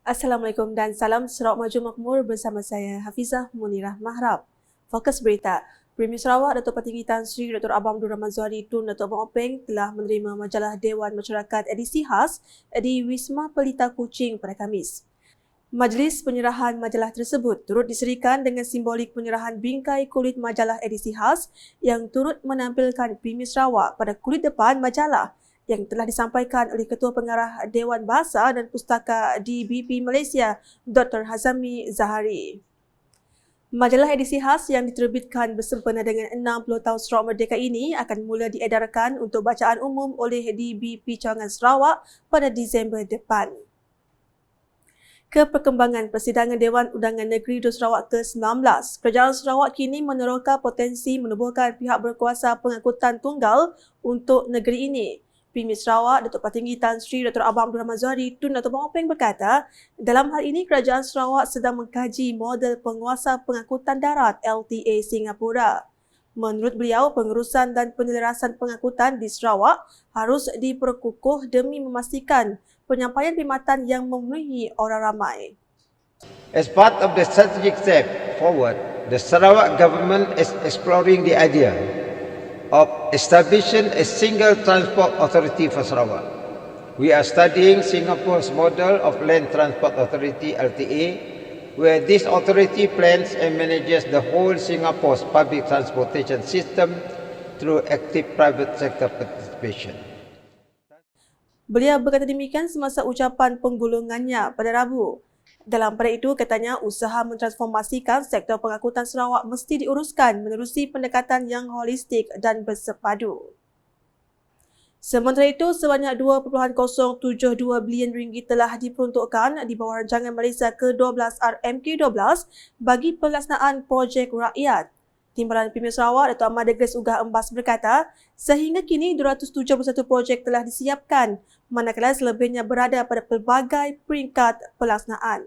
Assalamualaikum dan salam Sarawak Maju Makmur bersama saya Hafizah Munirah Mahrab. Fokus berita. Premier Sarawak Datuk Petinggi Tan Sri Dr. Abang Abdul Rahman Zuhari Tun Datuk Abang Openg telah menerima majalah Dewan Masyarakat edisi khas di Wisma Pelita Kuching pada Khamis. Majlis penyerahan majalah tersebut turut diserikan dengan simbolik penyerahan bingkai kulit majalah edisi khas yang turut menampilkan Premier Sarawak pada kulit depan majalah yang telah disampaikan oleh Ketua Pengarah Dewan Bahasa dan Pustaka DBP Malaysia, Dr. Hazami Zahari. Majalah edisi khas yang diterbitkan bersempena dengan 60 tahun Sarawak Merdeka ini akan mula diedarkan untuk bacaan umum oleh DBP Cawangan Sarawak pada Disember depan. Perkembangan persidangan Dewan Undangan Negeri Dun Sarawak ke-19, Kerajaan Sarawak kini meneroka potensi menubuhkan pihak berkuasa pengangkutan tunggal untuk negeri ini. Premier Sarawak Datuk Petinggi Tan Sri Dr. Abang Abdul Rahman Zuhari Tun Datuk Abang Openg berkata, dalam hal ini Kerajaan Sarawak sedang mengkaji model penguasa pengangkutan darat LTA Singapura. Menurut beliau, pengurusan dan penyelarasan pengangkutan di Sarawak harus diperkukuh demi memastikan penyampaian perkhidmatan yang memenuhi orang ramai. As part of the strategic step forward, the Sarawak government is exploring the idea of establishing a single transport authority for Sarawak. We are studying Singapore's model of Land Transport Authority LTA, where this authority plans and manages the whole Singapore's public transportation system through active private sector participation. Beliau berkata demikian semasa ucapan penggulungannya pada Rabu. Dalam pada itu, katanya usaha mentransformasikan sektor pengangkutan Sarawak mesti diuruskan menerusi pendekatan yang holistik dan bersepadu. Sementara itu, sebanyak RM2.072 bilion telah diperuntukkan di bawah rancangan Malaysia ke-12 RMK12 bagi pelaksanaan projek rakyat. Timbalan Premier Sarawak Datuk Ahmad Degres Ugah Embas berkata, sehingga kini 271 projek telah disiapkan, manakala selebihnya berada pada pelbagai peringkat pelaksanaan.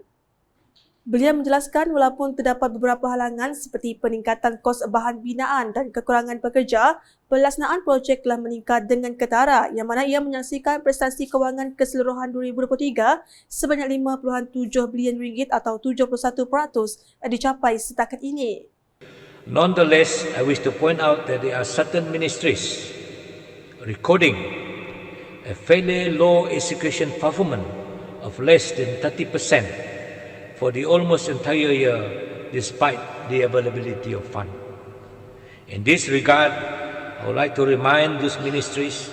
Beliau menjelaskan walaupun terdapat beberapa halangan seperti peningkatan kos bahan binaan dan kekurangan pekerja, pelaksanaan projek telah meningkat dengan ketara yang mana ia menyaksikan prestasi kewangan keseluruhan 2023 sebanyak RM5.7 bilion atau 71% dicapai setakat ini. Nonetheless, I wish to point out that there are certain ministries recording a fairly low execution performance of less than 30% for the almost entire year despite the availability of funds. In this regard, I would like to remind those ministries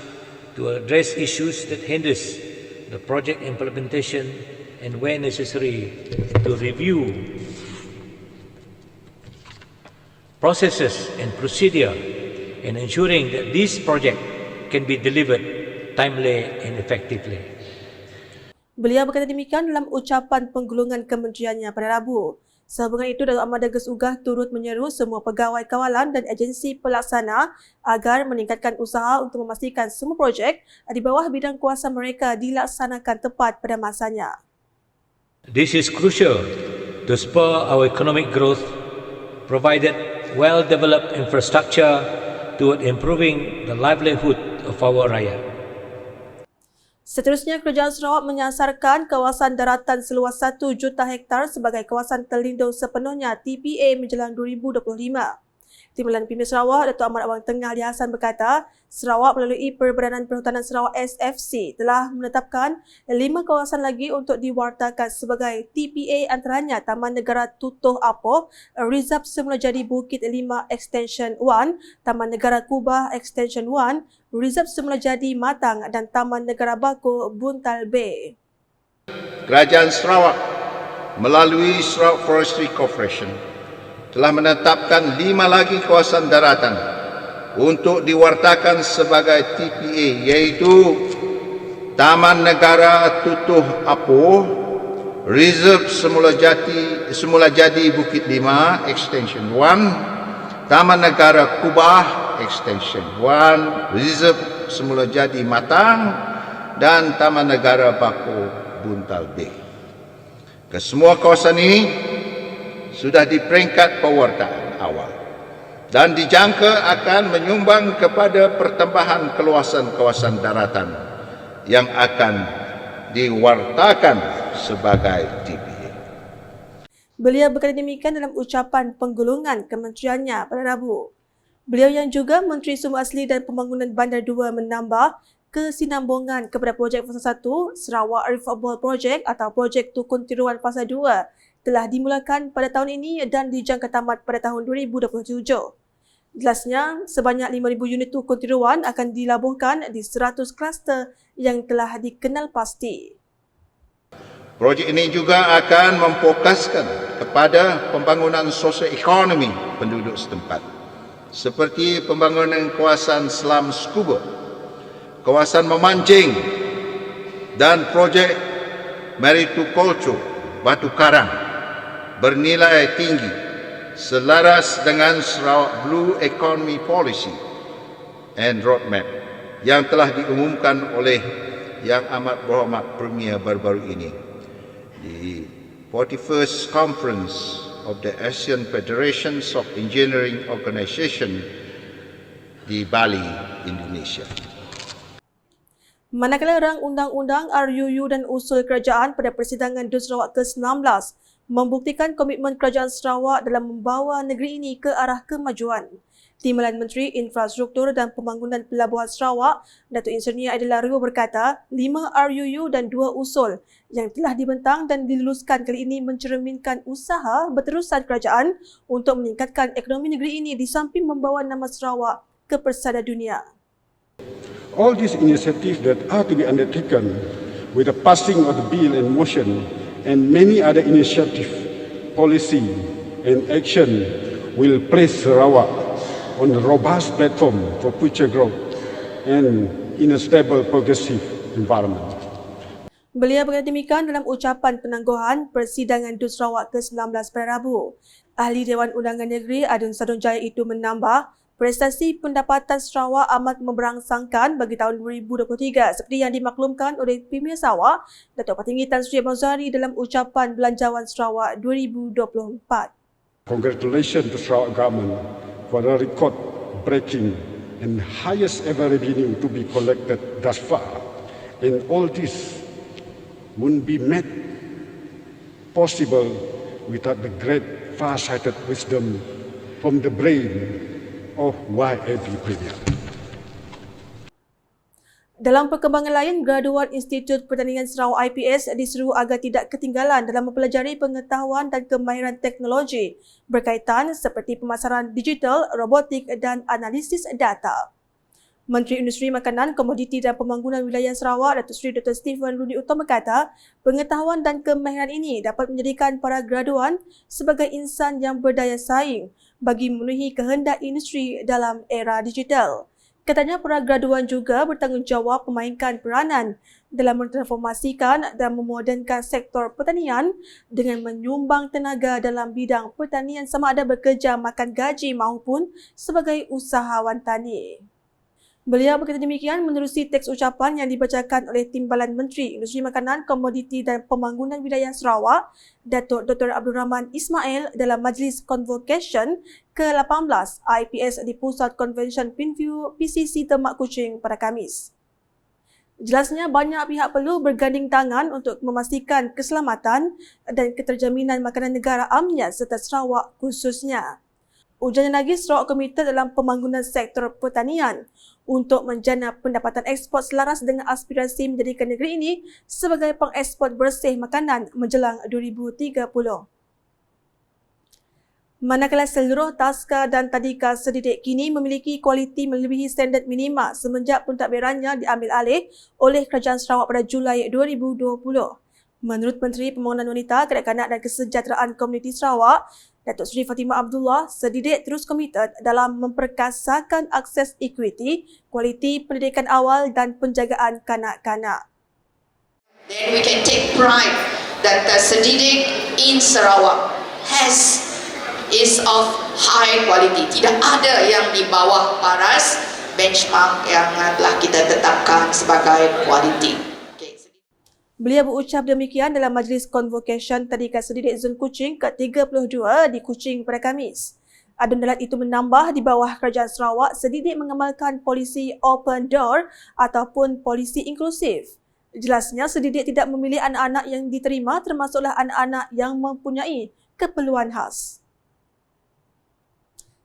to address issues that hinders the project implementation and where necessary to review processes and procedure in ensuring that this project can be delivered timely and effectively. Beliau berkata demikian dalam ucapan penggulungan kementeriannya pada Rabu. Sehubungan itu, Datuk Ahmad Degres Ugah turut menyeru semua pegawai kawalan dan agensi pelaksana agar meningkatkan usaha untuk memastikan semua projek di bawah bidang kuasa mereka dilaksanakan tepat pada masanya. This is crucial to spur our economic growth, provided well-developed infrastructure toward improving the livelihood of our rakyat. Seterusnya, Kerajaan Sarawak menyasarkan kawasan daratan seluas 1 juta hektar sebagai kawasan terlindung sepenuhnya TPA menjelang 2025. Timbalan Premier Sarawak Datuk Ahmad Awang Tengah Ali Hassan berkata, Sarawak melalui Perbadanan Perhutanan Sarawak SFC telah menetapkan 5 kawasan lagi untuk diwartakan sebagai TPA, antaranya Taman Negara Tutuh Apoh, Reserve Semula Jadi Bukit 5 Extension 1, Taman Negara Kubah Extension 1, Reserve Semula Jadi Matang dan Taman Negara Bako Buntal Bay. Kerajaan Sarawak melalui Sarawak Forestry Corporation telah menetapkan 5 lagi kawasan daratan untuk diwartakan sebagai TPA, iaitu Taman Negara Tutuh Apoh, Reserve Semula Jadi Bukit 5 Extension 1, Taman Negara Kubah Extension 1, Reserve Semula Jadi Matang dan Taman Negara Bako Buntal Bay. Kesemua kawasan ini sudah di peringkat pewartaan awal dan dijangka akan menyumbang kepada pertambahan keluasan kawasan daratan yang akan diwartakan sebagai DPA. Beliau berkata demikian dalam ucapan penggulungan kementeriannya pada Rabu. Beliau yang juga Menteri Sumber Asli dan Pembangunan Bandar 2 menambah kesinambungan kepada projek Fasa 1 Sarawak Refourbable Project atau Projek Tukun Tiruan Fasa 2 telah dimulakan pada tahun ini dan dijangka tamat pada tahun 2027. Jelasnya, sebanyak 5,000 unit tukun tiruan akan dilabuhkan di 100 kluster yang telah dikenal pasti. Projek ini juga akan memfokuskan kepada pembangunan sosioekonomi penduduk setempat, seperti pembangunan kawasan selam scuba, kawasan memancing dan projek maritukultur batu karang bernilai tinggi selaras dengan Sarawak Blue Economy Policy and Roadmap yang telah diumumkan oleh Yang Amat Berhormat Premier baru-baru ini di 41st Conference of the Asian Federations of Engineering Organisation di Bali, Indonesia. Manakala rang undang-undang RUU dan usul kerajaan pada persidangan DUN Sarawak ke-19 membuktikan komitmen kerajaan Sarawak dalam membawa negeri ini ke arah kemajuan. Timbalan Menteri Infrastruktur dan Pembangunan Pelabuhan Sarawak, Datuk Insenia Aidil Aryo berkata, 5 RUU dan 2 usul yang telah dibentang dan diluluskan kali ini mencerminkan usaha berterusan kerajaan untuk meningkatkan ekonomi negeri ini di samping membawa nama Sarawak ke persada dunia. All these initiatives that are to be undertaken with the passing of the bill in motion and many other initiatives, policy and action will place Sarawak on a robust platform for future growth and in a stable, progressive environment. Beliau berkata demikian dalam ucapan penangguhan persidangan DUN Sarawak ke-19 pada Rabu. Ahli Dewan Undangan Negeri Adun Sadun Jaya itu menambah, prestasi pendapatan Sarawak amat memberangsangkan bagi tahun 2023 seperti yang dimaklumkan oleh Premier Sarawak, Datuk Patinggi Tan Sri Abdul Zahari dalam ucapan Belanjawan Sarawak 2024. Congratulations to Sarawak government for the record-breaking and highest ever revenue to be collected thus far. And all this wouldn't be made possible without the great far-sighted wisdom from the brain of YAB Premier. Dalam perkembangan lain, graduan Institut Pertanian Sarawak IPS diseru agar tidak ketinggalan dalam mempelajari pengetahuan dan kemahiran teknologi berkaitan seperti pemasaran digital, robotik dan analisis data. Menteri Industri Makanan, Komoditi dan Pembangunan Wilayah Sarawak, Datuk Seri Dr. Stephen Rudi Uttam berkata, pengetahuan dan kemahiran ini dapat menjadikan para graduan sebagai insan yang berdaya saing bagi memenuhi kehendak industri dalam era digital. Katanya para graduan juga bertanggungjawab memainkan peranan dalam mentransformasikan dan memodernkan sektor pertanian dengan menyumbang tenaga dalam bidang pertanian sama ada bekerja makan gaji maupun sebagai usahawan tani. Beliau berkata demikian menerusi teks ucapan yang dibacakan oleh Timbalan Menteri Industri Makanan, Komoditi dan Pembangunan Wilayah Sarawak, Datuk Dr. Abdul Rahman Ismail dalam Majlis Convocation ke-18 IPS di Pusat Convention Pinview PCC Temak Kuching pada Khamis. Jelasnya banyak pihak perlu berganding tangan untuk memastikan keselamatan dan keterjaminan makanan negara amnya serta Sarawak khususnya. Ujarnya lagi, Sarawak komited dalam pembangunan sektor pertanian untuk menjana pendapatan ekspor selaras dengan aspirasi menjadikan negeri ini sebagai pengekspor bersih makanan menjelang 2030. Manakala seluruh taska dan tadika sedidik kini memiliki kualiti melebihi standard minima semenjak pentadbirannya diambil alih oleh Kerajaan Sarawak pada Julai 2020. Menurut Menteri Pembangunan Wanita, Kanak-kanak dan Kesejahteraan Komuniti Sarawak, Datuk Seri Fatimah Abdullah, sedidik terus komited dalam memperkasakan akses equity, kualiti pendidikan awal dan penjagaan kanak-kanak. Then we can take pride that the sedidik in Sarawak is of high quality. Tidak ada yang di bawah paras benchmark yang telah kita tetapkan sebagai quality. Beliau berucap demikian dalam Majlis Convocation Tadika Sedidik Zon Kuching ke-32 di Kuching pada Khamis. Adun dalat itu menambah di bawah Kerajaan Sarawak, sedidik mengamalkan polisi open door ataupun polisi inklusif. Jelasnya, sedidik tidak memilih anak-anak yang diterima termasuklah anak-anak yang mempunyai keperluan khas.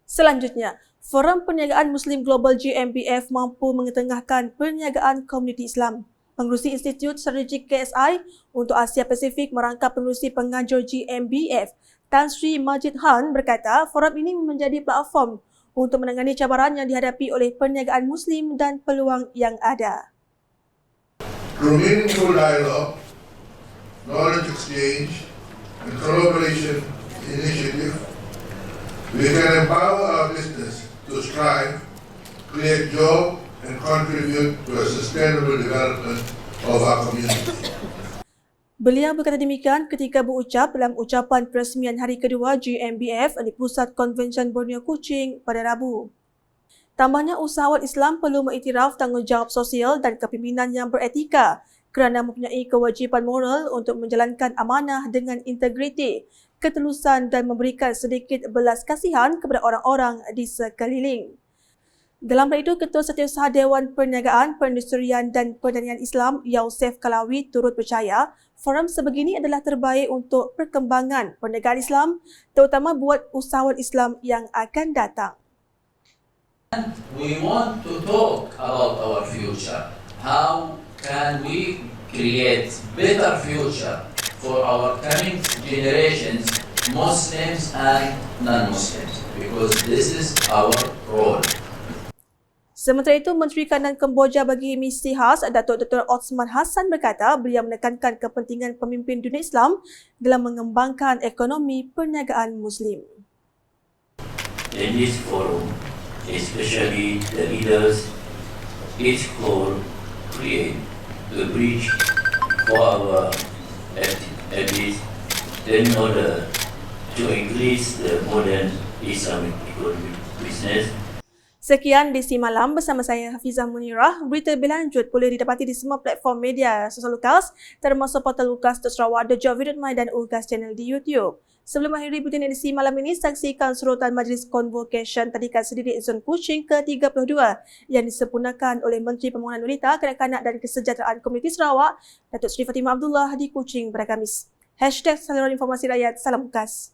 Selanjutnya, Forum Perniagaan Muslim Global GMBF mampu mengetengahkan perniagaan komuniti Islam. Pengerusi Institut Strategik KSI untuk Asia Pasifik merangkap pengerusi penganjur GMBF, Tan Sri Majid Han berkata, forum ini menjadi platform untuk menangani cabaran yang dihadapi oleh perniagaan Muslim dan peluang yang ada. Through meaningful dialogue, knowledge exchange, and collaboration initiative, we can empower our business to strive, create jobs, and contribute to a sustainable development of our community. Beliau berkata demikian ketika berucap dalam ucapan peresmian hari kedua GMBF di Pusat Konvensyen Borneo Kuching pada Rabu. Tambahnya, usahawan Islam perlu mengiktiraf tanggungjawab sosial dan kepimpinan yang beretika kerana mempunyai kewajipan moral untuk menjalankan amanah dengan integriti, ketulusan dan memberikan sedikit belas kasihan kepada orang-orang di sekeliling. Dalam hal itu, Ketua Setiausaha Dewan Perniagaan, Perindustrian dan Pertanian Islam, Yausef Kalawi turut percaya forum sebegini adalah terbaik untuk perkembangan perniagaan Islam, terutama buat usahawan Islam yang akan datang. We want to talk about our future. How can we create better future for our coming generations, Muslims and non-Muslims? Because this is our role. Sementara itu, Menteri Kanan Kemboja bagi Misi Khas, Datuk Dr. Osman Hassan berkata beliau menekankan kepentingan pemimpin dunia Islam dalam mengembangkan ekonomi perniagaan Muslim. In this forum, especially the leaders, each core create the bridge for our activities in order to increase the modern Islamic economic business. Sekian Desi Malam bersama saya Hafizah Munirah. Berita berlanjut boleh didapati di semua platform media sosial Lukas termasuk portal Lukas.Sarawak, The Job Video My dan Lukas Channel di YouTube. Sebelum mengakhiri berita edisi malam ini, saksikan surutan Majlis Convocation Tadika Sedidik Zon Kuching ke-32 yang disempurnakan oleh Menteri Pembangunan Wanita, Kanak-kanak dan Kesejahteraan Komuniti Sarawak, Datuk Seri Fatimah Abdullah di Kuching pada Khamis. #Saluran Informasi Rakyat, salam Lukas.